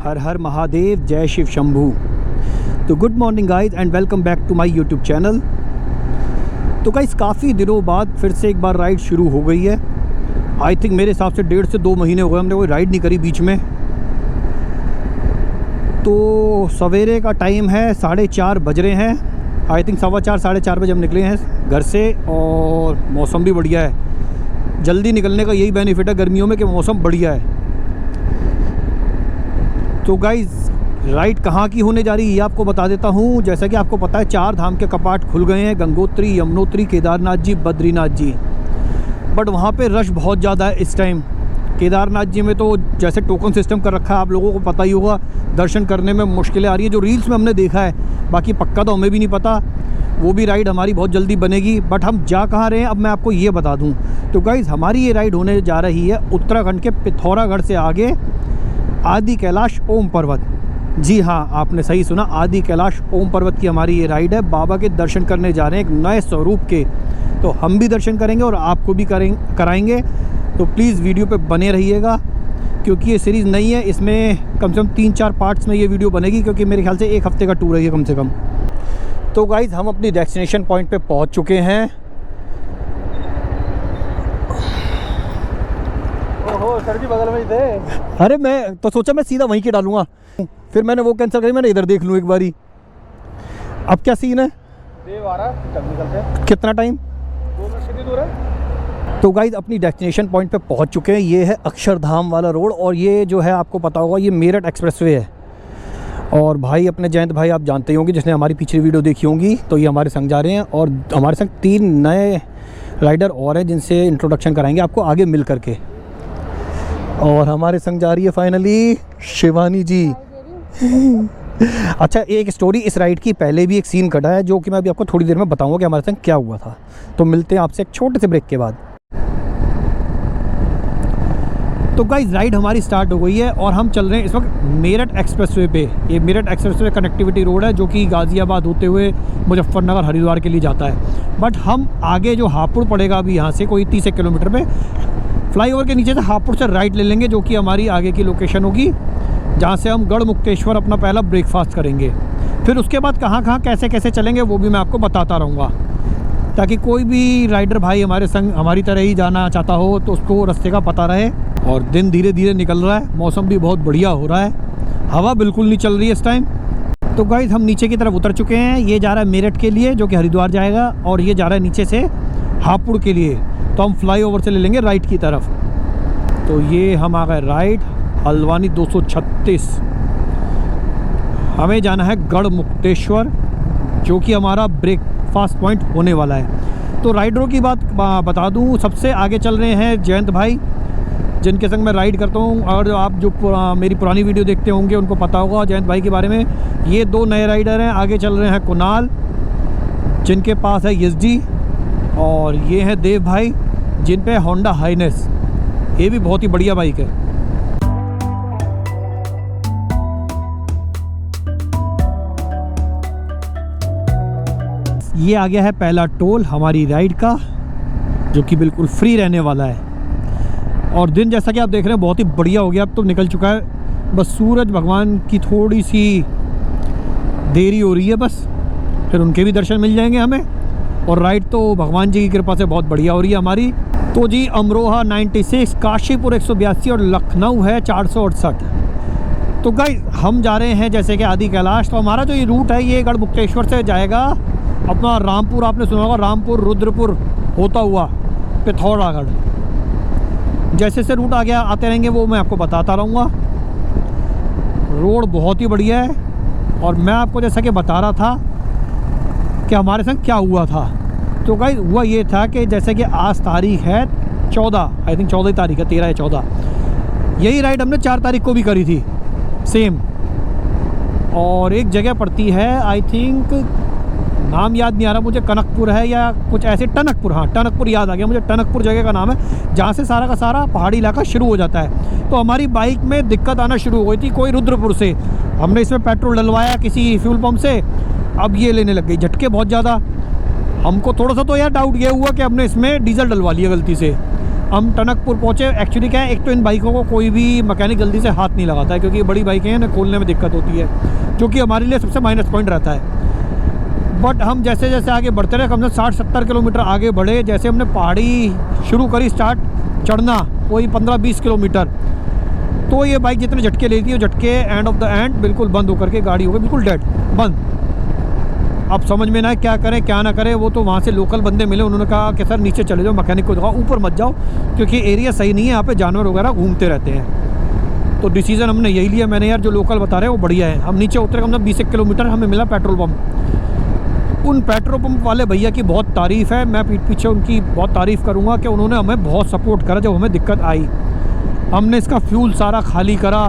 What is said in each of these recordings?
हर हर महादेव, जय शिव शंभू। तो good morning guys and welcome back to my YouTube channel. तो guys काफ़ी दिनों बाद फिर से एक बार राइड शुरू हो गई है। आई थिंक मेरे हिसाब से 1.5 से 2 महीने हो गए हमने कोई राइड नहीं करी बीच में। तो सवेरे का टाइम है, 4:30 बज रहे हैं। आई थिंक 4:15 साढ़े 4 बजे हम निकले हैं घर से और मौसम भी बढ़िया है। जल्दी निकलने का यही बेनिफिट है गर्मियों में कि मौसम बढ़िया है। तो गाइज़ राइड कहाँ की होने जा रही है ये आपको बता देता हूँ। जैसा कि आपको पता है 4 धाम के कपाट खुल गए हैं, गंगोत्री, यमुनोत्री, केदारनाथ जी, बद्रीनाथ जी। बट वहाँ पे रश बहुत ज़्यादा है इस टाइम। केदारनाथ जी में तो जैसे टोकन सिस्टम कर रखा है, आप लोगों को पता ही होगा, दर्शन करने में मुश्किलें आ रही है जो रील्स में हमने देखा है। बाकी पक्का तो हमें भी नहीं पता। वो भी राइड हमारी बहुत जल्दी बनेगी। बट हम जा कहाँ रहे हैं अब मैं आपको ये बता दूँ। तो गाइज़ हमारी ये राइड होने जा रही है उत्तराखंड के पिथौरागढ़ से आगे आदि कैलाश ओम पर्वत। जी हाँ, आपने सही सुना, आदि कैलाश ओम पर्वत की हमारी ये राइड है। बाबा के दर्शन करने जा रहे हैं एक नए स्वरूप के। तो हम भी दर्शन करेंगे और आपको भी कराएंगे। तो प्लीज़ वीडियो पे बने रहिएगा क्योंकि ये सीरीज़ नहीं है, इसमें कम से कम 3-4 पार्ट्स में ये वीडियो बनेगी क्योंकि मेरे ख्याल से 1 हफ्ते का टूर है ये कम से कम। तो गाइज़ हम अपनी डेस्टिनेशन पॉइंट पे पहुंच चुके हैं। ओहो सर जी बगल में ही थे। अरे मैं तो सोचा मैं सीधा वहीं के डालूंगा, फिर मैंने वो कैंसिल करी, मैंने इधर देख लूँ एक बारी। अब क्या सीन है? देव आ रहा, चल निकलते हैं। कितना टाइम? 2 मिनट कितनी दूर है? तो गाइज अपनी डेस्टिनेशन पॉइंट पे पहुंच चुके हैं। ये है अक्षरधाम वाला रोड और ये जो है आपको पता होगा ये मेरठ एक्सप्रेसवे है। और भाई अपने जयंत भाई आप जानते ही होंगे, जिसने हमारी पिछली वीडियो देखी होंगी, तो ये हमारे संग जा रहे हैं और हमारे संग 3 नए राइडर और हैं जिनसे इंट्रोडक्शन कराएंगे आपको आगे मिल करके। और हमारे संग जा रही है फाइनली शिवानी जी। अच्छा, एक स्टोरी इस राइड की पहले भी एक सीन कटा है जो कि मैं अभी आपको थोड़ी देर में बताऊंगा कि हमारे संग क्या हुआ था। तो मिलते हैं आपसे एक छोटे से ब्रेक के बाद। तो गाइस राइड हमारी स्टार्ट हो गई है और हम चल रहे हैं इस वक्त मेरठ एक्सप्रेसवे पे। ये मेरठ एक्सप्रेसवे कनेक्टिविटी रोड है जो कि गाज़ियाबाद होते हुए मुजफ्फरनगर, हरिद्वार के लिए जाता है। बट हम आगे जो हापुड़ पड़ेगा अभी यहाँ से कोई 30 किलोमीटर पे, फ्लाईओवर के नीचे से हापुड़ से राइट ले लेंगे जो कि हमारी आगे की लोकेशन होगी, जहाँ से हम गढ़मुक्तेश्वर अपना पहला ब्रेकफास्ट करेंगे। फिर उसके बाद कहाँ कहाँ कैसे कैसे चलेंगे वो भी मैं आपको बताता रहूँगा, ताकि कोई भी राइडर भाई हमारे संग हमारी तरह ही जाना चाहता हो तो उसको रास्ते का पता रहे। और दिन धीरे धीरे निकल रहा है, मौसम भी बहुत बढ़िया हो रहा है, हवा बिल्कुल नहीं चल रही है इस टाइम। तो गाइस हम नीचे की तरफ उतर चुके हैं। ये जा रहा है मेरठ के लिए जो कि हरिद्वार जाएगा और ये जा रहा है नीचे से हापुड़ के लिए। तो हम फ्लाईओवर से ले लेंगे राइट की तरफ। तो ये हम आ गए राइट, हल्द्वानी 236। हमें जाना है गढ़मुक्तेश्वर जो कि हमारा ब्रेकफास्ट पॉइंट होने वाला है। तो राइडरों की बात बता दूं, सबसे आगे चल रहे हैं जयंत भाई जिनके संग मैं राइड करता हूं। और आप जो मेरी पुरानी वीडियो देखते होंगे उनको पता होगा जयंत भाई के बारे में। ये 2 नए राइडर हैं। आगे चल रहे हैं कुणाल जिनके पास है एसडी, और ये हैं देव भाई जिन पे होंडा हाइनेस। ये भी बहुत ही बढ़िया बाइक है। ये आ गया है पहला टोल हमारी राइड का जो कि बिल्कुल फ्री रहने वाला है। और दिन जैसा कि आप देख रहे हैं बहुत ही बढ़िया हो गया, अब तो निकल चुका है। बस सूरज भगवान की थोड़ी सी देरी हो रही है बस, फिर उनके भी दर्शन मिल जाएंगे हमें। और राइड तो भगवान जी की कृपा से बहुत बढ़िया हो रही है हमारी। तो जी अमरोहा 96, काशीपुर 182 और लखनऊ है 468। तो गाइस हम जा रहे हैं जैसे कि आदि कैलाश। तो हमारा जो ये रूट है ये गढ़मुक्तेश्वर से जाएगा अपना रामपुर, आपने सुना होगा रामपुर, रुद्रपुर होता हुआ पिथौरागढ़। जैसे से रूट आते रहेंगे वो मैं आपको बताता रहूँगा। रोड बहुत ही बढ़िया है। और मैं आपको जैसा कि बता रहा था कि हमारे संग क्या हुआ था। तो गाइस हुआ ये था कि जैसे कि आज तारीख है 14, आई थिंक 14 तारीख है, 13 या 14। यही राइड हमने 4 तारीख को भी करी थी सेम। और एक जगह पड़ती है, आई थिंक नाम याद नहीं आ रहा मुझे, कनकपुर है या कुछ ऐसे, टनकपुर, हाँ टनकपुर याद आ गया मुझे। टनकपुर जगह का नाम है जहाँ से सारा का सारा पहाड़ी इलाका शुरू हो जाता है। तो हमारी बाइक में दिक्कत आना शुरू हो गई थी कोई रुद्रपुर से। हमने इसमें पेट्रोल डलवाया किसी फ्यूल पंप से, अब ये लेने लग गई झटके बहुत ज़्यादा। हमको थोड़ा सा तो यार डाउट ये हुआ कि हमने इसमें डीजल डलवा लिया गलती से। हम टनकपुर पहुँचे। एक्चुअली क्या है, एक तो इन बाइकों को कोई भी मैकेनिक जल्दी से हाथ नहीं लगाता है, क्योंकि ये बड़ी बाइकें हैं ना, खोलने में दिक्कत होती है, जो कि हमारे लिए सबसे माइनस पॉइंट रहता है। बट हम जैसे जैसे आगे बढ़ते रहे, कम से 60-70 किलोमीटर आगे बढ़े, जैसे हमने पहाड़ी शुरू करी स्टार्ट चढ़ना, वही 15-20 किलोमीटर, तो ये बाइक जितने झटके लेती है, वो झटके एंड ऑफ द एंड बिल्कुल बंद होकर के गाड़ी हो गई बिल्कुल डेड बंद। अब समझ में ना है क्या करें क्या ना करें। वो तो वहाँ से लोकल बंदे मिले, उन्होंने कहा कि सर नीचे चले जाओ, मैकेनिक को दिखाओ, ऊपर मत जाओ क्योंकि एरिया सही नहीं है, यहाँ पे जानवर वगैरह घूमते रहते हैं। तो डिसीज़न हमने यही लिया। मैंने यार जो लोकल बता रहे हैं वो बढ़िया है। हम नीचे उतरे, कम से 20 किलोमीटर, हमें मिला पेट्रोल पम्प। उन पेट्रोल पम्प वाले भैया की बहुत तारीफ़ है, मैं पीठ पीछे उनकी बहुत तारीफ़ करूँगा कि उन्होंने हमें बहुत सपोर्ट करा जब हमें दिक्कत आई। हमने इसका फ्यूल सारा खाली करा,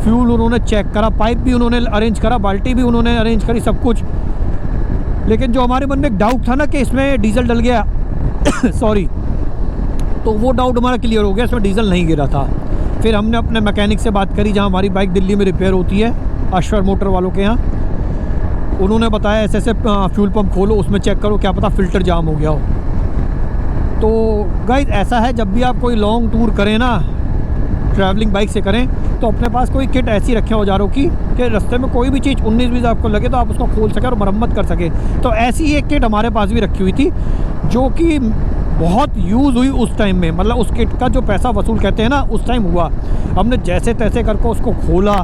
फ्यूल उन्होंने चेक करा, पाइप भी उन्होंने अरेंज करा, बाल्टी भी उन्होंने अरेंज करी, सब कुछ। लेकिन जो हमारे मन में एक डाउट था ना कि इसमें डीजल डल गया सॉरी, तो वो डाउट हमारा क्लियर हो गया, इसमें डीजल नहीं गिरा था। फिर हमने अपने मैकेनिक से बात करी, जहाँ हमारी बाइक दिल्ली में रिपेयर होती है, अश्वर मोटर वालों के यहाँ। उन्होंने बताया ऐसे ऐसे फ्यूल पंप खोलो, उसमें चेक करो, क्या पता फ़िल्टर जाम हो गया हो। तो गाइस ऐसा है, जब भी आप कोई लॉन्ग टूर करें ना, ट्रैवलिंग बाइक से करें, तो अपने पास कोई किट ऐसी रखें औजारों की कि रास्ते में कोई भी चीज़ 19-20 आपको लगे तो आप उसको खोल सकें और मरम्मत कर सकें। तो ऐसी ही एक किट हमारे पास भी रखी हुई थी, जो कि बहुत यूज़ हुई उस टाइम में। मतलब उस किट का जो पैसा वसूल कहते हैं ना, उस टाइम हुआ। हमने जैसे तैसे करके उसको खोला,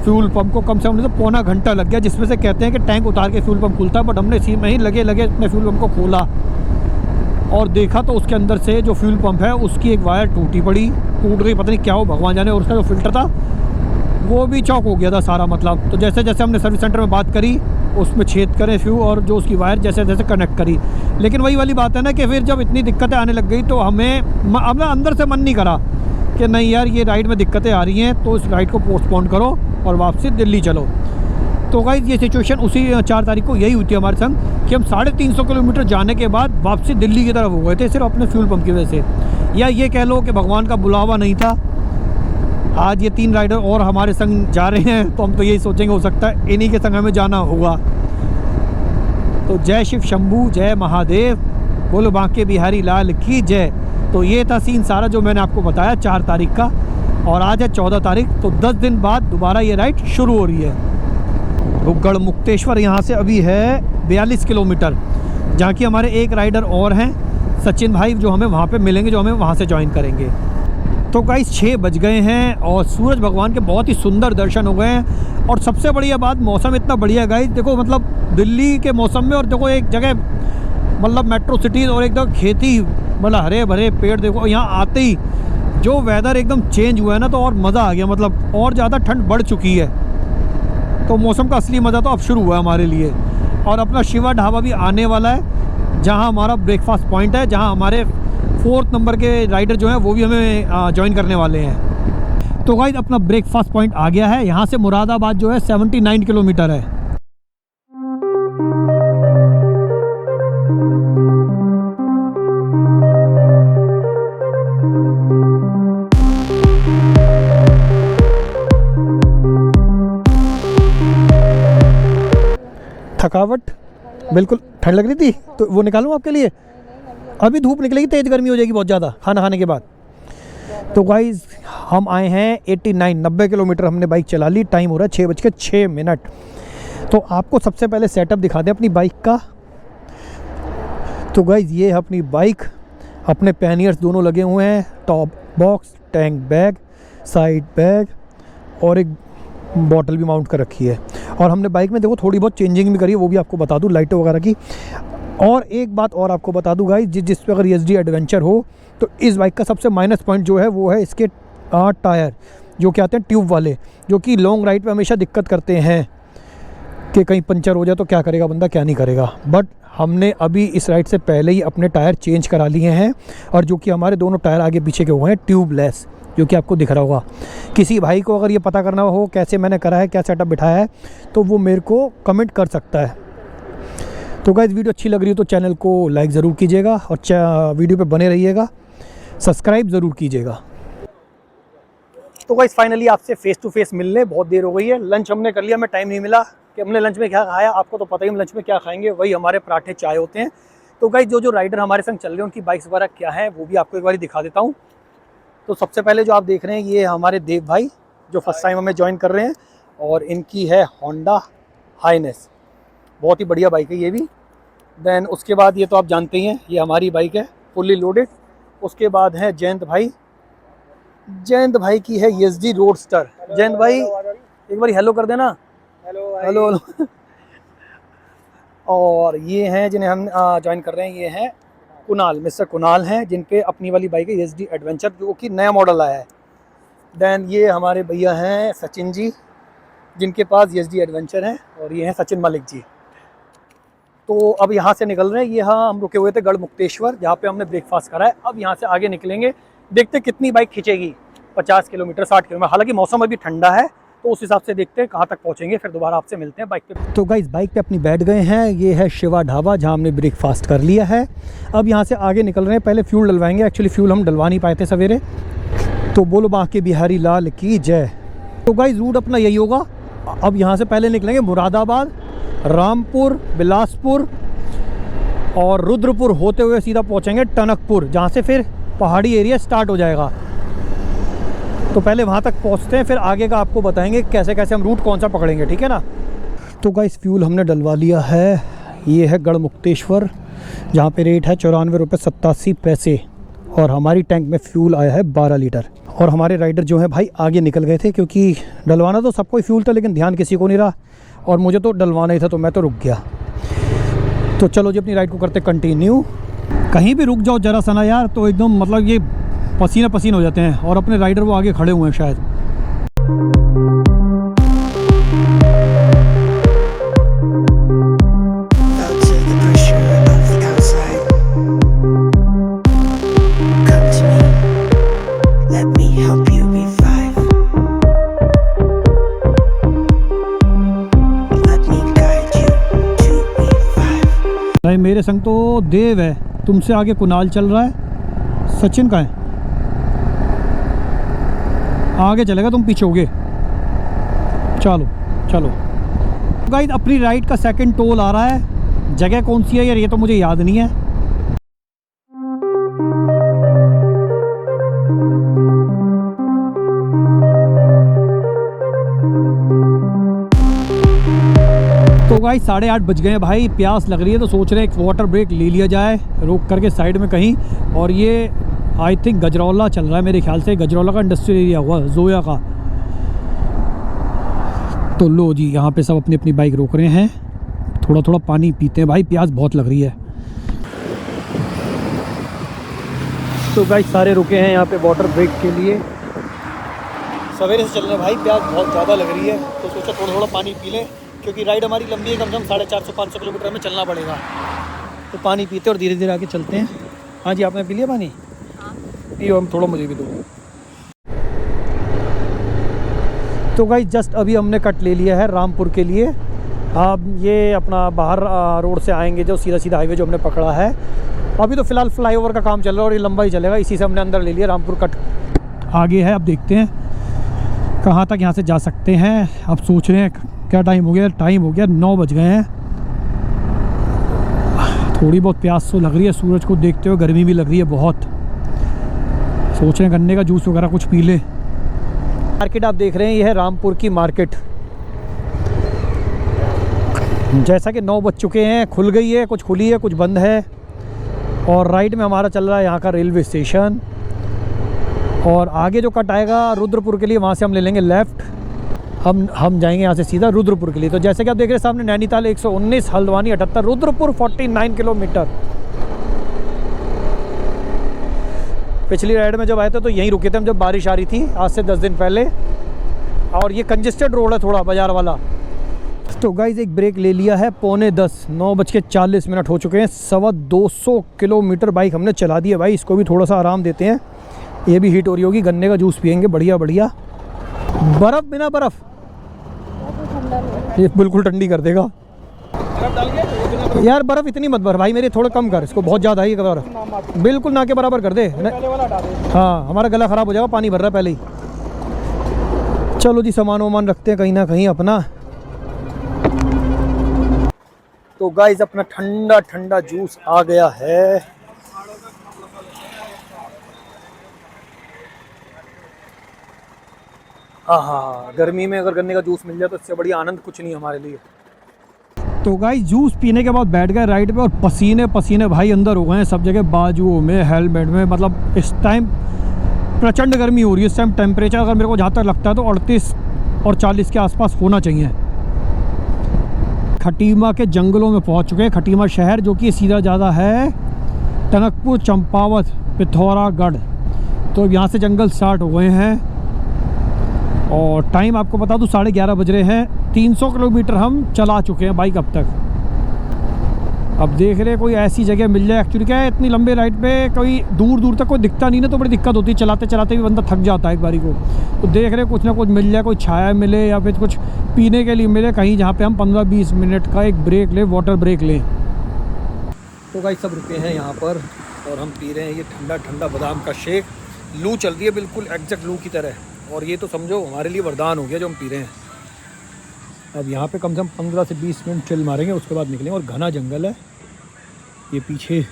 फ्यूल पंप को कम से कम तो पौना घंटा लग गया, जिसमें से कहते हैं कि टैंक उतार के फ्यूल पंप खुलता है, बट हमने इसी में ही लगे अपने फ्यूल पंप को खोला और देखा तो उसके अंदर से जो फ्यूल पंप है उसकी एक वायर टूट गई, पता नहीं क्या हो भगवान जाने। और उसका जो फ़िल्टर था वो भी चौक हो गया था सारा। मतलब तो जैसे जैसे हमने सर्विस सेंटर में बात करी, उसमें छेद करे फ्यूल और जो उसकी वायर जैसे जैसे कनेक्ट करी। लेकिन वही वाली बात है ना कि फिर जब इतनी दिक्कतें आने लग गई तो हमें अपना अंदर से मन नहीं करा कि नहीं यार ये राइड में दिक्कतें आ रही हैं, तो इस राइड को पोस्टपोन करो और वापसी दिल्ली चलो। तो गाइस ये सिचुएशन उसी 4 तारीख को यही हुई थी हमारे संग कि हम 350 किलोमीटर जाने के बाद वापसी दिल्ली की तरफ हो गए थे, सिर्फ अपने फ्यूल पंप की वजह से। या ये कह लो कि भगवान का बुलावा नहीं था। आज ये 3 राइडर और हमारे संग जा रहे हैं, तो हम तो यही सोचेंगे हो सकता है इन्हीं के संग हमें जाना होगा। तो जय शिव शंभू, जय महादेव, बोलो बांके बिहारी लाल की जय। तो ये था सीन सारा जो मैंने आपको बताया 4 तारीख का, और आज है 14 तारीख, तो 10 दिन बाद दोबारा ये राइड शुरू हो रही है। तो गढ़मुक्तेश्वर यहाँ से अभी है 42 किलोमीटर, जहाँ की हमारे एक राइडर और हैं सचिन भाई, जो हमें वहाँ पे मिलेंगे, जो हमें वहाँ से ज्वाइन करेंगे। तो गाइस 6 बज गए हैं और सूरज भगवान के बहुत ही सुंदर दर्शन हो गए हैं। और सबसे बढ़िया बात, मौसम इतना बढ़िया है गाइस, देखो मतलब दिल्ली के मौसम में, और देखो एक जगह मतलब मेट्रो सिटीज़ और एकदम खेती, मतलब हरे भरे पेड़, देखो यहाँ आते ही जो वेदर एकदम चेंज हुआ है ना, तो और मज़ा आ गया। मतलब और ज़्यादा ठंड बढ़ चुकी है, तो मौसम का असली मज़ा तो अब शुरू हुआ है हमारे लिए। और अपना शिवा ढाबा भी आने वाला है, जहां हमारा ब्रेकफास्ट पॉइंट है, जहां हमारे 4th नंबर के राइडर जो हैं वो भी हमें ज्वाइन करने वाले हैं। तो गाइस अपना ब्रेकफास्ट पॉइंट आ गया है। यहाँ से मुरादाबाद जो है 79 किलोमीटर है। थकावट बिल्कुल, ठंड लग रही थी तो वो निकालूं आपके लिए। अभी धूप निकलेगी, तेज़ गर्मी हो जाएगी बहुत ज़्यादा खाना खाने के बाद। तो गाइज़ हम आए हैं 90 किलोमीटर हमने बाइक चला ली। टाइम हो रहा है 6:06। तो आपको सबसे पहले सेटअप दिखा दें अपनी बाइक का। तो गाइज़ ये है अपनी बाइक, अपने पैनियर्स दोनों लगे हुए हैं, top box, tank bag, side bag और एक बॉटल भी माउंट कर रखी है। और हमने बाइक में देखो थोड़ी बहुत चेंजिंग भी करी है, वो भी आपको बता दूं, लाइटों वगैरह की। और एक बात और आपको बता दूं गाइस, जिस पे अगर ESD एडवेंचर हो तो इस बाइक का सबसे माइनस पॉइंट जो है वो है इसके टायर, जो कि आते हैं ट्यूब वाले, जो कि लॉन्ग राइड पे हमेशा दिक्कत करते हैं कि कहीं पंचर हो जाए तो क्या करेगा बंदा, क्या नहीं करेगा। बट हमने अभी इस राइड से पहले ही अपने टायर चेंज करा लिए हैं, और जो कि हमारे दोनों टायर आगे पीछे के हुए हैं ट्यूबलेस, जो कि आपको दिख रहा होगा। किसी भाई को अगर ये पता करना हो कैसे मैंने करा है, क्या सेटअप बिठाया है, तो वो मेरे को कमेंट कर सकता है। तो गाइस वीडियो अच्छी लग रही हो तो चैनल को लाइक ज़रूर कीजिएगा और वीडियो पे बने रहिएगा, सब्सक्राइब ज़रूर कीजिएगा। तो गाइस फाइनली आपसे फेस टू फेस मिलने बहुत देर हो गई है। लंच हमने कर लिया, हमें टाइम नहीं मिला कि हमने लंच में क्या खाया। आपको तो पता ही हम लंच में क्या खाएंगे, वही हमारे पराठे चाय होते हैं, तो गाइस जो राइडर हमारे संग चल रहे हैं उनकी बाइक्स वगैरह क्या है वो भी आपको एक बार दिखा देता हूँ। तो सबसे पहले जो आप देख रहे हैं ये हमारे देव भाई जो फर्स्ट टाइम हमें ज्वाइन कर रहे हैं, और इनकी है होंडा हाइनेस, बहुत ही बढ़िया बाइक है ये भी। देन उसके बाद ये तो आप जानते ही हैं ये हमारी बाइक है फुल्ली लोडेड। उसके बाद है जयंत भाई की है एसडी रोडस्टर। जयंत भाई एक बार हेलो कर देना। हेलो हेलो और ये हैं जिन्हें हम ज्वाइन कर रहे हैं, ये हैं कुणाल, मिस्टर कुणाल हैं जिनके अपनी वाली बाइक है एसडी एडवेंचर जो कि नया मॉडल आया है। देन ये हमारे भैया हैं सचिन जी जिनके पास एसडी एडवेंचर है, और ये हैं सचिन मलिक जी। तो अब यहाँ से निकल रहे हैं, ये हाँ हम रुके हुए थे गढ़मुक्तेश्वर जहाँ पे हमने ब्रेकफास्ट करा है। अब यहाँ से आगे निकलेंगे, देखते कितनी बाइक खींचेगी, 50 किलोमीटर 60 किलोमीटर। हालांकि मौसम अभी ठंडा है तो उस हिसाब से देखते हैं कहाँ तक पहुँचेंगे, फिर दोबारा आपसे मिलते हैं बाइक पे। तो गाइस बाइक पे अपनी बैठ गए हैं, ये है शिवा ढाबा जहाँ हमने ब्रेकफास्ट कर लिया है। अब यहाँ से आगे निकल रहे हैं, पहले फ्यूल डलवाएंगे। एक्चुअली फ्यूल हम डलवा नहीं पाए थे सवेरे। तो बोलो बांके बिहारी लाल की जय। तो गाइस रूट अपना यही होगा। अब यहाँ से पहले निकलेंगे मुरादाबाद, रामपुर, बिलासपुर और रुद्रपुर होते हुए सीधा पहुँचेंगे टनकपुर, जहाँ से फिर पहाड़ी एरिया स्टार्ट हो जाएगा। तो पहले वहाँ तक पहुँचते हैं, फिर आगे का आपको बताएंगे कैसे कैसे हम रूट कौन सा पकड़ेंगे, ठीक है ना। तो गाइस फ्यूल हमने डलवा लिया है, ये है गढ़मुक्तेश्वर जहाँ पे रेट है 94 रुपये 87 पैसे, और हमारी टैंक में फ्यूल आया है 12 लीटर। और हमारे राइडर जो हैं भाई आगे निकल गए थे, क्योंकि डलवाना तो सबको ही फ्यूल था लेकिन ध्यान किसी को नहीं रहा, और मुझे तो डलवाना ही था तो मैं तो रुक गया। तो चलो जी अपनी राइड को करते कंटिन्यू। कहीं भी रुक जाओ जरा सा ना यार तो एकदम मतलब ये पसीना पसीन हो जाते हैं, और अपने राइडर वो आगे खड़े हुए हैं शायद। भाई मेरे संग तो देव है, तुमसे आगे कुणाल चल रहा है, सचिन का है आगे चलेगा, तुम पीछे होगे। चलो चलो गाइस अपनी राइड का सेकंड टोल आ रहा है। जगह कौन सी है यार ये तो मुझे याद नहीं है। तो गाइस 8:30 बज गए हैं भाई, प्यास लग रही है तो सोच रहे हैं एक वाटर ब्रेक ले लिया जाए रोक करके साइड में कहीं। और ये आई थिंक गजरौला चल रहा है मेरे ख्याल से, गजरौला का इंडस्ट्रियल एरिया हुआ जोया का। तो लो जी यहाँ पे सब अपनी अपनी बाइक रोक रहे हैं, थोड़ा थोड़ा पानी पीते हैं भाई, प्यास बहुत लग रही है। तो गाइस सारे रुके हैं यहाँ पे वाटर ब्रेक के लिए। सवेरे से चल रहे हैं भाई, प्यास बहुत ज़्यादा लग रही है तो सोचा थोड़ा थोड़ा पानी पी लें, क्योंकि राइड हमारी लंबी है, कम से कम 450-500 किलोमीटर में चलना पड़ेगा। तो पानी पीते और धीरे धीरे आगे चलते हैं। हाँ जी आपने पी लिया पानी? पियो, हम थोड़ा मुझे भी दो। तो गाइस जस्ट अभी हमने कट ले लिया है रामपुर के लिए। अब ये अपना बाहर रोड से आएंगे जो सीधा सीधा हाईवे जो हमने पकड़ा है। अभी तो फ़िलहाल फ्लाईओवर का काम चल रहा है और ये लंबा ही चलेगा, इसी से हमने अंदर ले लिया। रामपुर कट आगे है, अब देखते हैं कहाँ तक यहाँ से जा सकते हैं। अब सोच रहे हैं क्या टाइम हो गया, 9 बज गए हैं। थोड़ी बहुत प्यास तो लग रही है, सूरज को देखते हुए गर्मी भी लग रही है बहुत। सोच रहे हैं गन्ने का जूस वगैरह कुछ पी ले। मार्केट आप देख रहे हैं, ये है रामपुर की मार्केट। जैसा कि 9 बज चुके हैं, खुल गई है, कुछ खुली है कुछ बंद है। और राइट में हमारा चल रहा है यहाँ का रेलवे स्टेशन, और आगे जो कट आएगा रुद्रपुर के लिए वहाँ से हम ले लेंगे लेफ़्ट। हम जाएंगे यहाँ से सीधा रुद्रपुर के लिए। तो जैसे कि आप देख रहे हैं सामने नैनीताल 119, हल्द्वानी 78, रुद्रपुर 49 किलोमीटर। पिछली राइड में जब आए थे तो यहीं रुके थे हम जब बारिश आ रही थी आज से 10 दिन पहले, और ये कंजेस्टेड रोड है थोड़ा बाज़ार वाला। तो गाइस एक ब्रेक ले लिया है, 9:45, 9:40 हो चुके हैं। 225 किलोमीटर बाइक हमने चला दी है भाई, इसको भी थोड़ा सा आराम देते हैं। ये भी हीट हो रही होगी, गन्ने का जूस पियेंगे बढ़िया बढ़िया। बर्फ़ बिना बर्फ़ ये बिल्कुल ठंडी कर देगा यार। बर्फ़ इतनी मत भर भाई मेरे, थोड़ा कम कर इसको, बहुत ज़्यादा ही बर्फ़ बिल्कुल ना के बराबर कर दे। हाँ हमारा गला ख़राब हो जाएगा, पानी भर रहा है पहले ही। चलो जी सामान वामान रखते हैं कहीं ना कहीं अपना। तो गाइस अपना ठंडा ठंडा जूस आ गया है। हाँ, गर्मी में अगर गन्ने का जूस मिल जाए तो इससे बढ़िया आनंद कुछ नहीं हमारे लिए। तो गाइस जूस पीने के बाद बैठ गए राइड पे और पसीने पसीने भाई अंदर हो गए हैं सब जगह, बाजुओं में, हेलमेट में। मतलब इस टाइम प्रचंड गर्मी हो रही है। इस टाइम टेम्परेचर अगर मेरे को जहाँ तक लगता है तो 38 और 40 के आसपास होना चाहिए। खटीमा के जंगलों में पहुँच चुके हैं। खटीमा शहर जो कि सीधा ज़्यादा है टनकपुर, चंपावत, पिथौरागढ़। तो यहाँ से जंगल स्टार्ट हो गए हैं और टाइम आपको बता दूँ 11:30 बज रहे हैं। 300 किलोमीटर हम चला चुके हैं बाइक अब तक। अब देख रहे हैं कोई ऐसी जगह मिल जाए। एक्चुअली क्या है, इतनी लंबे राइड पे कोई दूर दूर तक कोई दिखता नहीं ना, तो बड़ी दिक्कत होती है। चलाते चलाते भी बंदा थक जाता है एक बारी को। तो देख रहे हैं कुछ ना कुछ मिल जाए, कोई छाया मिले या फिर कुछ पीने के लिए मिले कहीं, जहाँ पे हम 15-20 मिनट का एक ब्रेक लें, वाटर ब्रेक लें। तो गाइस सब रुके हैं यहाँ पर और हम पी रहे हैं ये ठंडा ठंडा बादाम का शेक। लू चल रही है बिल्कुल एग्जैक्ट लू की तरह, और ये तो समझो हमारे लिए वरदान हो गया जो हम पी रहे हैं। अब यहाँ पे कम से कम 15 से 20 मिनट चिल मारेंगे, उसके बाद निकलेंगे। और घना जंगल है, ये पीछे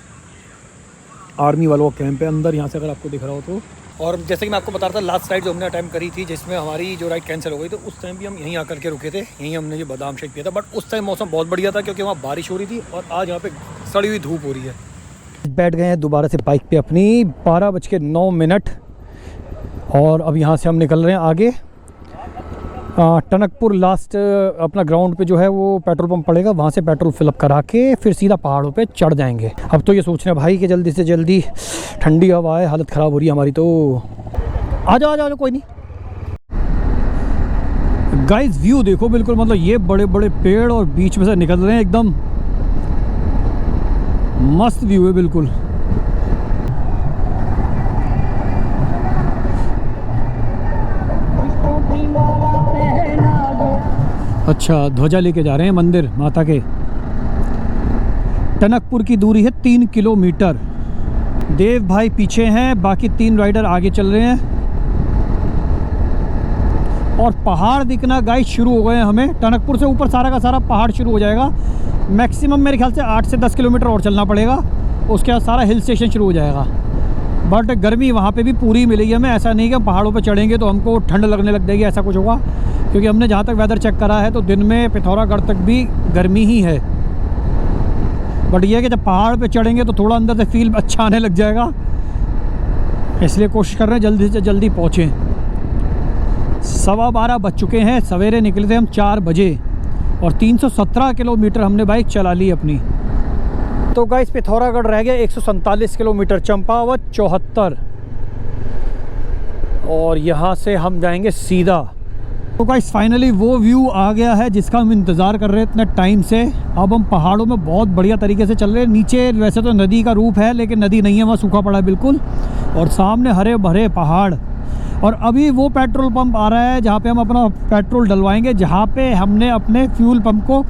आर्मी वालों का कैंप है अंदर, यहाँ से अगर आपको दिख रहा हो तो। और जैसे कि मैं आपको बता रहा था, लास्ट राइड जो हमने अटैम्प्ट करी थी जिसमें हमारी जो राइड कैंसिल हो गई, तो उस टाइम भी हम यहीं आकर के रुके थे, यहीं हमने ये बादाम शेक पिया था। बट उस टाइम मौसम बहुत बढ़िया था क्योंकि वहाँ बारिश हो रही थी, और आज यहाँ पे सड़ी हुई धूप हो रही है। बैठ गए हैं दोबारा से बाइक पे अपनी। 12:09 और अब यहाँ से हम निकल रहे हैं आगे। टनकपुर लास्ट अपना ग्राउंड पे जो है वो पेट्रोल पंप पड़ेगा, वहाँ से पेट्रोल फिलअप करा के फिर सीधा पहाड़ों पे चढ़ जाएंगे। अब तो ये सोच रहे हैं भाई कि जल्दी से जल्दी, ठंडी हवा है, हालत ख़राब हो रही है हमारी। तो आ जाओ कोई नहीं। गाइस व्यू देखो बिल्कुल, मतलब ये बड़े बड़े पेड़ और बीच में से निकल रहे हैं, एकदम मस्त व्यू है बिल्कुल। अच्छा, ध्वजा लेके जा रहे हैं मंदिर माता के। टनकपुर की दूरी है 3 किलोमीटर। देव भाई पीछे हैं, बाकी 3 राइडर आगे चल रहे हैं। और पहाड़ दिखना गाइस शुरू हो गए हैं हमें। टनकपुर से ऊपर सारा का सारा पहाड़ शुरू हो जाएगा। मैक्सिमम मेरे ख्याल से 8 से 10 किलोमीटर और चलना पड़ेगा, उसके बाद सारा हिल स्टेशन शुरू हो जाएगा। बट गर्मी वहाँ पे भी पूरी मिलेगी हमें। ऐसा नहीं कि हम पहाड़ों पे चढ़ेंगे तो हमको ठंड लगने लग जाएगी, ऐसा कुछ होगा। क्योंकि हमने जहाँ तक वेदर चेक करा है तो दिन में पिथौरागढ़ तक भी गर्मी ही है। बट ये है कि जब पहाड़ पे चढ़ेंगे तो थोड़ा अंदर से फील अच्छा आने लग जाएगा, इसलिए कोशिश कर रहे हैं जल्दी से जल्दी पहुँचें। 12:15 बज चुके हैं। सवेरे निकले थे हम 4 बजे और 317 किलोमीटर हमने बाइक चला ली अपनी। तो गाइस पिथौरागढ़ रह गया 147 किलोमीटर, चंपावत 74, और यहाँ से हम जाएंगे सीधा। तो गाइस फाइनली वो व्यू आ गया है जिसका हम इंतज़ार कर रहे हैं इतने टाइम से। अब हम पहाड़ों में बहुत बढ़िया तरीके से चल रहे हैं। नीचे वैसे तो नदी का रूप है लेकिन नदी नहीं है, वहाँ सूखा पड़ा है बिल्कुल, और सामने हरे भरे पहाड़। और अभी वो पेट्रोल पंप आ रहा है जहाँ पे हम अपना पेट्रोल डलवाएंगे, जहाँ पे हमने अपने फ्यूल पंप को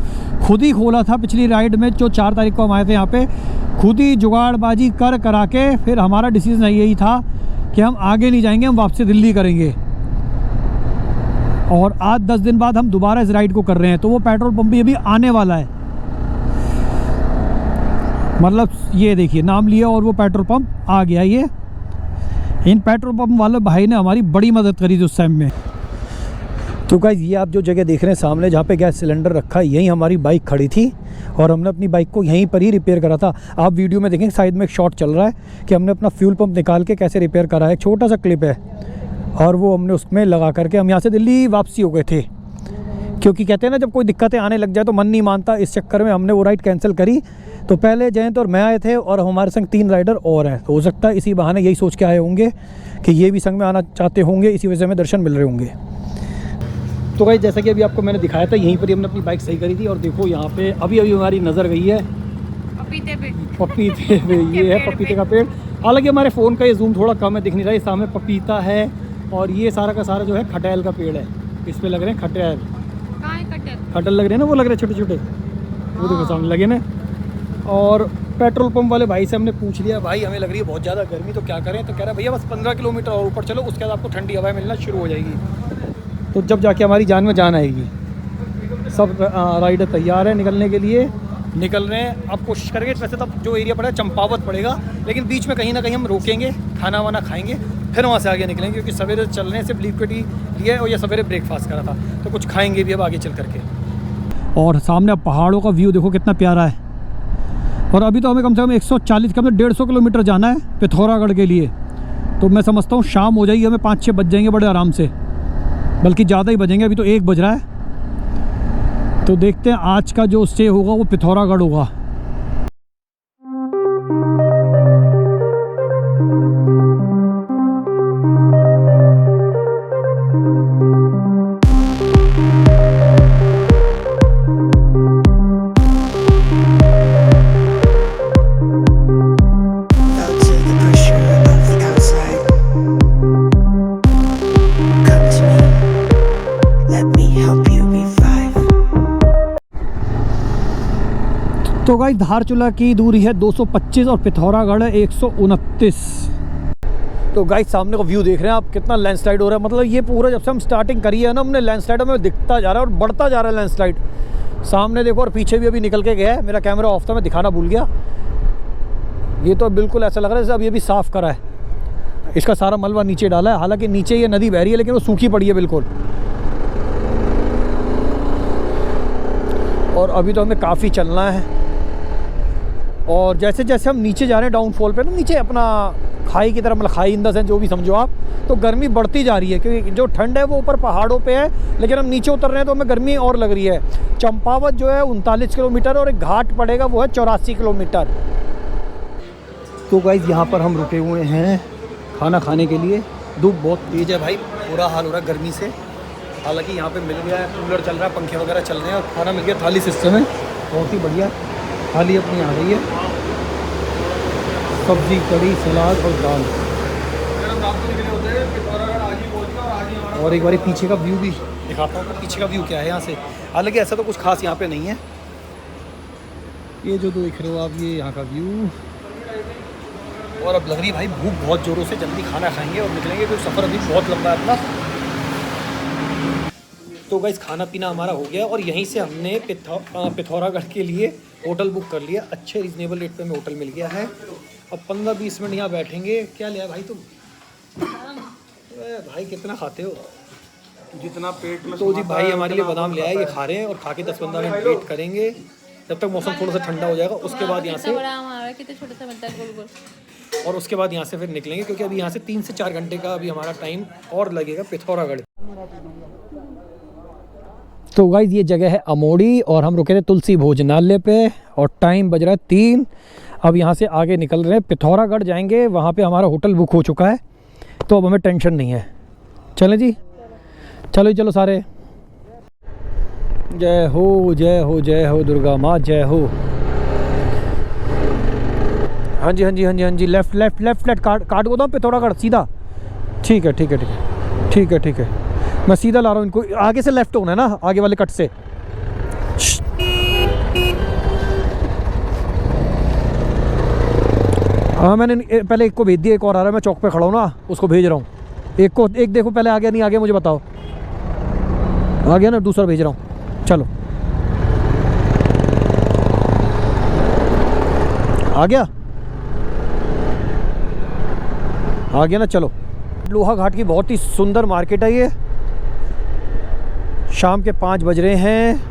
खुद ही खोला था पिछली राइड में। जो 4 तारीख को हम आए थे यहाँ पे, खुद ही जुगाड़बाजी करा के फिर हमारा डिसीजन यही था कि हम आगे नहीं जाएंगे, हम वापसी दिल्ली करेंगे। और आज 10 दिन बाद हम दोबारा इस राइड को कर रहे हैं। तो वो पेट्रोल पंप भी अभी आने वाला है, मतलब ये देखिए नाम लिया और वो पेट्रोल पंप आ गया। ये इन पेट्रोल पंप वाले भाई ने हमारी बड़ी मदद करी थी उस टाइम में। तो गाइस ये आप जो जगह देख रहे हैं सामने, जहाँ पे गैस सिलेंडर रखा है, यहीं हमारी बाइक खड़ी थी और हमने अपनी बाइक को यहीं पर ही रिपेयर करा था। आप वीडियो में देखेंगे साइड में एक शॉट चल रहा है कि हमने अपना फ्यूल पंप निकाल के कैसे रिपेयर करा है। छोटा सा क्लिप है और वो हमने उसमें लगा करके हम यहाँ से दिल्ली वापसी हो गए थे। क्योंकि कहते हैं ना, जब कोई दिक्कतें आने लग जाए तो मन नहीं मानता। इस चक्कर में हमने वो राइड कैंसिल करी। तो पहले जयंत और मैं आए थे और हमारे संग 3 राइडर और हैं। तो हो सकता है इसी बहाने यही सोच के आए होंगे कि ये भी संग में आना चाहते होंगे, इसी वजह से हमें दर्शन मिल रहे होंगे। तो भाई जैसा कि अभी आपको मैंने दिखाया था, यहीं पर ही हमने अपनी बाइक सही करी थी। और देखो यहाँ पे अभी हमारी नज़र गई है पपीते पे। ये है पपीते का पेड़। हालांकि हमारे फ़ोन का ये जूम थोड़ा कम है, दिख नहीं रहा है। सामने पपीता है और ये सारा का सारा जो है खटैल का पेड़ है। इस पे लग रहे हैं खटैल, खटल लग रहे हैं ना, वो लग रहे हैं छोटे छोटे, वो देखो सामने लगे ना। और पेट्रोल पंप वाले भाई से हमने पूछ लिया, भाई हमें लग रही है बहुत ज़्यादा गर्मी, तो क्या करें। तो कह रहा है भैया बस 15 किलोमीटर और ऊपर चलो, उसके बाद आपको ठंडी हवाएं मिलना शुरू हो जाएगी। तो जब जाके हमारी जान में जान आएगी। सब राइडर तैयार है निकलने के लिए निकल रहे हैं। अब कोशिश करेंगे, वैसे तो जो एरिया पड़ेगा चंपावत पड़ेगा, लेकिन बीच में कहीं ना कहीं हम रोकेंगे, खाना वाना खाएंगे, फिर वहाँ से आगे निकलेंगे, क्योंकि सवेरे चल रहे हैं, सिर्फ लिक्विड ही लिया है और ये सवेरे ब्रेकफास्ट करा था, तो कुछ खाएंगे भी अब आगे चल करके। और सामने अब पहाड़ों का व्यू देखो कितना प्यारा है। और अभी तो हमें कम से कम 140 कम से 150 किलोमीटर जाना है पिथौरागढ़ के लिए। तो मैं समझता हूँ शाम हो जाएगी, हमें 5-6 बज जाएंगे बड़े आराम से, बल्कि ज़्यादा ही बजेंगे, अभी तो 1 बज रहा है। तो देखते हैं आज का जो स्टे होगा वो पिथौरागढ़ होगा। तो गाइस धारचूला की दूरी है 225 और पिथौरागढ़ है 129। तो गाइस सामने का व्यू देख रहे हैं आप, कितना लैंडस्लाइड हो रहा है। मतलब ये पूरा जब से हम स्टार्टिंग करी है ना, हमने लैंडस्लाइड में दिखता जा रहा है और बढ़ता जा रहा है लैंडस्लाइड। सामने देखो और पीछे भी अभी निकल के गया है। मेरा कैमरा ऑफ था, मैं दिखाना भूल गया। ये तो बिल्कुल ऐसा लग रहा है जैसे अब ये भी साफ़ करा है, इसका सारा मलबा नीचे डाला है। हालांकि नीचे ये नदी बह रही है, लेकिन वो सूखी पड़ी है बिल्कुल। और अभी तो हमें काफ़ी चलना है। और जैसे जैसे हम नीचे जा रहे हैं डाउनफॉल पे ना, नीचे अपना खाई की तरफ, मतलब खाई इन द सेंस जो भी समझो आप, तो गर्मी बढ़ती जा रही है, क्योंकि जो ठंड है वो ऊपर पहाड़ों पे है, लेकिन हम नीचे उतर रहे हैं तो हमें गर्मी और लग रही है। चंपावत जो है 39 किलोमीटर और एक घाट पड़ेगा वो है 84 किलोमीटर। तो गाइस यहाँ पर हम रुके हुए हैं खाना खाने के लिए। धूप बहुत तेज़ है भाई, बुरा हाल हो रहा है गर्मी से। हालांकि यहाँ पे मिल गया है, कूलर चल रहा है, पंखे वगैरह चल रहे हैं, और खाना मिल गया थाली सिस्टम है, बहुत ही बढ़िया। थाली अपनी आ गई है, सब्जी, कड़ी, सलाद और दाल। और एक बार पीछे का व्यू भी दिखाता हूँ, पीछे का व्यू क्या है यहाँ से। हालांकि ऐसा तो कुछ खास यहाँ पे नहीं है। ये जो देख रहे हो आप, ये यहाँ का व्यू। और अब लग रही है भाई भूख बहुत ज़ोरों से, जल्दी खाना खाएंगे और निकलेंगे, क्योंकि सफ़र अभी बहुत लंबा है अपना। तो गाइस खाना पीना हमारा हो गया, और यहीं से हमने पिथौरागढ़ के लिए होटल बुक कर लिया। अच्छे रीजनेबल रेट पे हमें होटल मिल गया है। अब 15-20 मिनट यहाँ बैठेंगे। क्या लिया भाई तुम? भाई कितना खाते हो? जितना पेट में। तो जी भाई हमारे लिए बादाम ले आए, ये खा रहे हैं, और खा के 10-15 मिनट वेट करेंगे जब तक मौसम थोड़ा सा ठंडा हो जाएगा। उसके बाद यहाँ से, और उसके बाद यहाँ से फिर निकलेंगे, क्योंकि अभी यहाँ से 3 से 4 घंटे का अभी हमारा टाइम और लगेगा पिथौरागढ़। तो गाइस ये जगह है अमोड़ी, और हम रुके थे तुलसी भोजनालय पे, और टाइम बज रहा है 3। अब यहाँ से आगे निकल रहे हैं, पिथौरागढ़ जाएंगे। वहाँ पे हमारा होटल बुक हो चुका है, तो अब हमें टेंशन नहीं है। चलें जी, चलो चलो सारे। जय हो जय हो जय हो दुर्गा माँ, जय हो। हाँ जी हाँ जी हाँ जी हाँ जी, लेफ्ट लेफ्ट लेफ्ट लेफ्ट काट को दो पिथौरागढ़ सीधा। ठीक है ठीक है ठीक है ठीक है ठीक है, मैं सीधा ला रहा हूँ इनको। आगे से लेफ्ट होना है ना, आगे वाले कट से। हाँ मैंने पहले एक को भेज दिया, एक और आ रहा है, मैं चौक पे खड़ा हूँ ना, उसको भेज रहा हूँ। एक को, एक देखो पहले आ गया नहीं आ गया मुझे बताओ। आ गया ना, दूसरा भेज रहा हूँ। चलो आ गया, आ गया ना, चलो। लोहा घाट की बहुत ही सुंदर मार्केट है ये। शाम के 5 बज रहे हैं।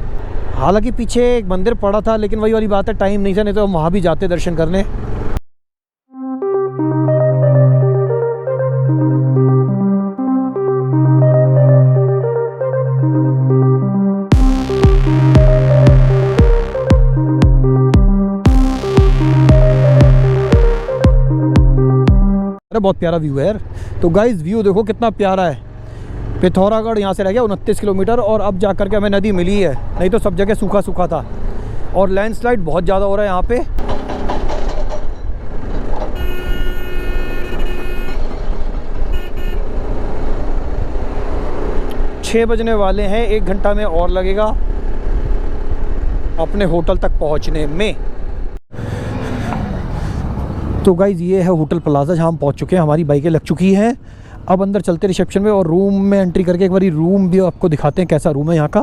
हालांकि पीछे एक मंदिर पड़ा था, लेकिन वही वाली बात है, टाइम नहीं था, नहीं तो हम वहाँ भी जाते दर्शन करने। बहुत प्यारा व्यू है यार। तो गाइस व्यू देखो कितना प्यारा है। पिथौरागढ़ यहाँ से रह गया 29 किलोमीटर, और अब जा कर के हमें नदी मिली है, नहीं तो सब जगह सूखा सूखा था। और लैंडस्लाइड बहुत ज़्यादा हो रहा है यहाँ पे। छः बजने वाले हैं, 1 घंटा में और लगेगा अपने होटल तक पहुँचने में। तो गाइज़ ये है होटल प्लाजा, जहाँ हम पहुँच चुके हैं। हमारी बाइकें लग चुकी हैं। अब अंदर चलते रिसेप्शन में, और रूम में एंट्री करके एक बारी रूम भी आपको दिखाते हैं कैसा रूम है यहाँ का।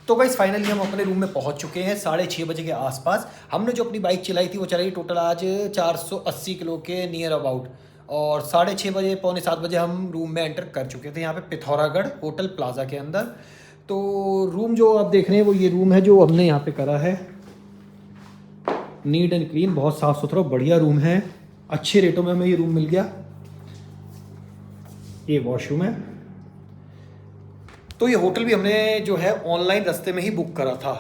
तो गाइस फाइनली हम अपने रूम में पहुंच चुके हैं 6:30 बजे के आसपास। हमने जो अपनी बाइक चलाई थी वो चलाई टोटल आज 480 किलो के नियर अबाउट, और 6:30 बजे 6:45 बजे हम रूम में एंटर कर चुके थे यहाँ पे पिथौरागढ़ होटल प्लाजा के अंदर। तो रूम जो आप देख रहे हैं वो ये रूम है जो हमने यहाँ पे करा है, नीट एंड क्लीन, बहुत साफ़ सुथरा बढ़िया रूम है। अच्छे रेटों में हमें ये रूम मिल गया। ये वॉशरूम है। तो ये होटल भी हमने जो है ऑनलाइन रास्ते में ही बुक करा था,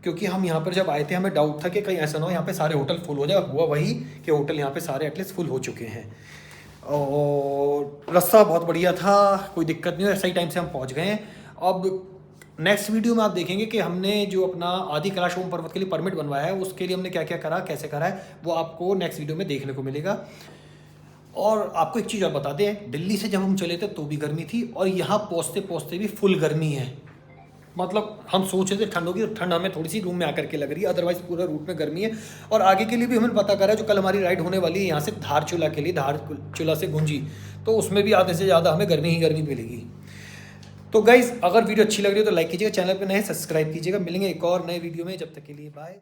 क्योंकि हम यहाँ पर जब आए थे हमें डाउट था कि कहीं ऐसा ना हो यहाँ पे सारे होटल फुल हो जाए। हुआ वही कि होटल यहाँ पे सारे एटलीस्ट फुल हो चुके हैं, और रास्ता बहुत बढ़िया था, कोई दिक्कत नहीं हुई, सही टाइम से हम पहुँच गए हैं। अब नेक्स्ट वीडियो में आप देखेंगे कि हमने जो अपना आदि कैलाश ओम पर्वत के लिए परमिट बनवाया है उसके लिए हमने क्या क्या करा, कैसे करा है, वो आपको नेक्स्ट वीडियो में देखने को मिलेगा। और आपको एक चीज़ और बता दें, दिल्ली से जब हम चले थे तो भी गर्मी थी, और यहाँ पहुँचते पहुँचते भी फुल गर्मी है। मतलब हम सोच रहे थे ठंड होगी, तो ठंड हमें थोड़ी सी रूम में आकर के लग रही है, अदरवाइज पूरा रूट में गर्मी है। और आगे के लिए भी हमें पता करा, जो कल हमारी राइड होने वाली है यहाँ से धारचूला के लिए, धारचूला से गुंजी, तो उसमें भी आधे से ज़्यादा हमें गर्मी ही गर्मी मिलेगी। तो गाइज़ अगर वीडियो अच्छी लग रही हो तो लाइक कीजिएगा, चैनल पर नए सब्सक्राइब कीजिएगा। मिलेंगे एक और नए वीडियो में, जब तक के लिए बाय।